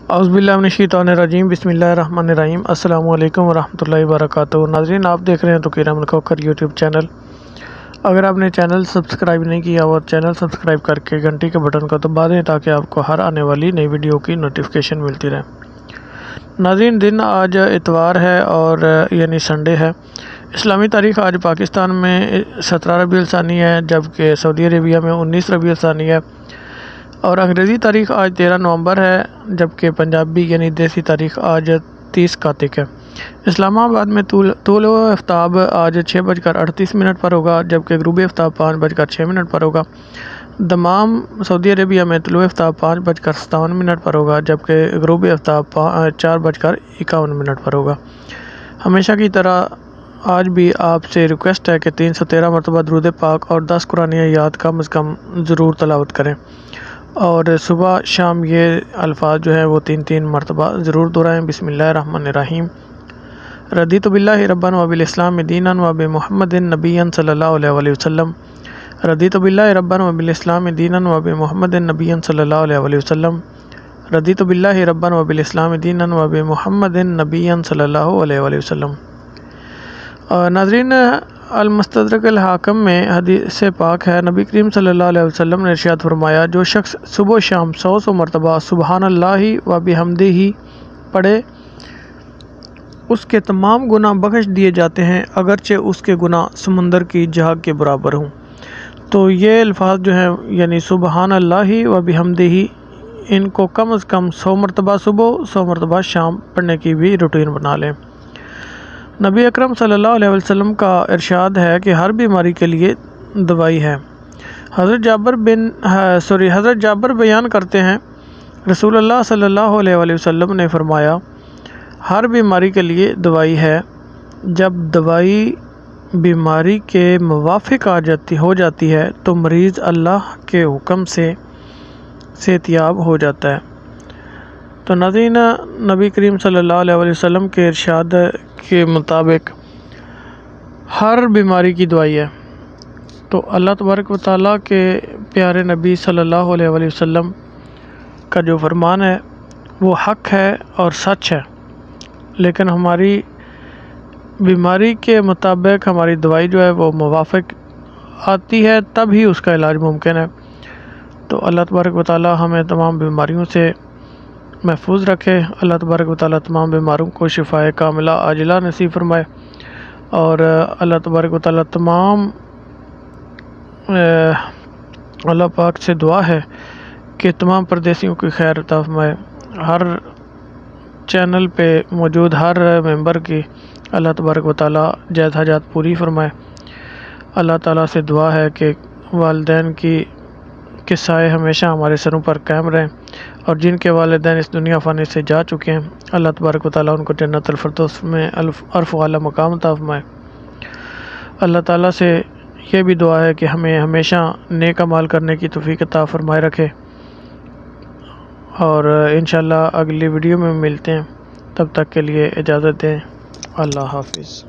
اعوذ باللہ من الشیطان الرجیم، بسم اللہ الرحمن الرحیم۔ السلام علیکم ورحمۃ اللہ وبرکاتہ۔ ناظرین، آپ دیکھ رہے ہیں توقیر احمد کھوکھر یوٹیوب چینل۔ اگر آپ نے چینل سبسکرائب نہیں کیا اور چینل سبسکرائب کر کے گھنٹی کے بٹن کو دبا دیں تاکہ آپ کو ہر آنے والی نئی ویڈیو کی نوٹیفیکیشن ملتی رہے۔ ناظرین، دن آج اتوار ہے اور یعنی سنڈے ہے۔ اسلامی تاریخ آج پاکستان میں 17 ربیع الثانی ہے، جبکہ سعودی عربیہ میں 19 ربیع الثانی ہے، اور انگریزی تاریخ آج 13 نومبر ہے، جبکہ پنجابی یعنی دیسی تاریخ آج 30 کاتک ہے۔ اسلام آباد میں طلوع آفتاب آج 6:38 پر ہوگا، جبکہ غروب آفتاب 5:06 پر ہوگا۔ دمام سعودی عربیہ میں طلوع آفتاب 5:57 پر ہوگا، جبکہ غروب آفتاب 4:51 پر ہوگا۔ ہمیشہ کی طرح آج بھی آپ سے ریکویسٹ ہے کہ 313 مرتبہ درود پاک اور 10 قرآنی آیات کم از کم ضرور تلاوت کریں، اور صبح شام یہ الفاظ جو ہے وہ 3 مرتبہ ضرور دہرائیں۔ بسم اللہ الرحمن الرحیم۔ رضیت باللہ ربا وبالاسلام دینا وبمحمد نبیا صلی اللہ علیہ وآلہ وسلم۔ رضیت باللہ ربا وبالاسلام دینا وبمحمد نبیا صلی اللہ علیہ وآلہ وسلم۔ رضیت باللہ ربا وبالاسلام دینا وبمحمد نبیا صلی اللہ علیہ وآلہ وسلم۔ ناظرین، المستدرک الحاکم میں حدیث پاک ہے، نبی کریم صلی اللہ علیہ وسلم نے ارشاد فرمایا، جو شخص صبح و شام 100 مرتبہ سبحان اللہ و بحمدہ پڑھے، اس کے تمام گناہ بخش دیے جاتے ہیں، اگرچہ اس کے گناہ سمندر کی جھاگ کے برابر ہوں۔ تو یہ الفاظ جو ہیں یعنی سبحان اللہ و بحمدہ، ان کو کم از کم 100 مرتبہ صبح 100 مرتبہ شام پڑھنے کی بھی روٹین بنا لیں۔ نبی اکرم صلی اللہ علیہ وسلم کا ارشاد ہے کہ ہر بیماری کے لیے دوائی ہے۔ حضرت جابر بیان کرتے ہیں، رسول اللہ صلی اللہ علیہ وآلہ وسلم نے فرمایا، ہر بیماری کے لیے دوائی ہے۔ جب دوائی بیماری کے موافق ہو جاتی ہے تو مریض اللہ کے حکم سے صحت یاب ہو جاتا ہے۔ تو ناظرین، نبی کریم صلی اللہ علیہ وآلہ وسلم کے ارشاد کے مطابق ہر بیماری کی دوائی ہے۔ تو اللہ تبارک و تعالیٰ کے پیارے نبی صلی اللہ علیہ وآلہ وسلم کا جو فرمان ہے وہ حق ہے اور سچ ہے، لیکن ہماری بیماری کے مطابق ہماری دوائی جو ہے وہ موافق آتی ہے، تب ہی اس کا علاج ممکن ہے۔ تو اللہ تبارک و تعالیٰ ہمیں تمام بیماریوں سے محفوظ رکھے۔ اللہ تبارک و تعالیٰ تمام بیماروں کو شفائے کاملہ عاجلہ نصیب فرمائے، اور اللہ تبارک و تعالیٰ تمام اللہ پاک سے دعا ہے کہ تمام پردیسیوں کی خیر عطا فرمائے۔ ہر چینل پہ موجود ہر ممبر کی اللہ تبارک و تعالیٰ جائز حاجات پوری فرمائے۔ اللہ تعالیٰ سے دعا ہے کہ والدین کے سائے ہمیشہ ہمارے سروں پر قائم رہیں، اور جن کے والدین اس دنیا فانی سے جا چکے ہیں، اللہ تبارک و تعالیٰ ان کو جنت الفردوس میں عرف والا مقام عطا فرمائے۔ اللہ تعالیٰ سے یہ بھی دعا ہے کہ ہمیں ہمیشہ نیک اعمال کرنے کی توفیق عطا فرمائے رکھے، اور انشاءاللہ اگلی ویڈیو میں ملتے ہیں، تب تک کے لیے اجازت دیں۔ اللہ حافظ۔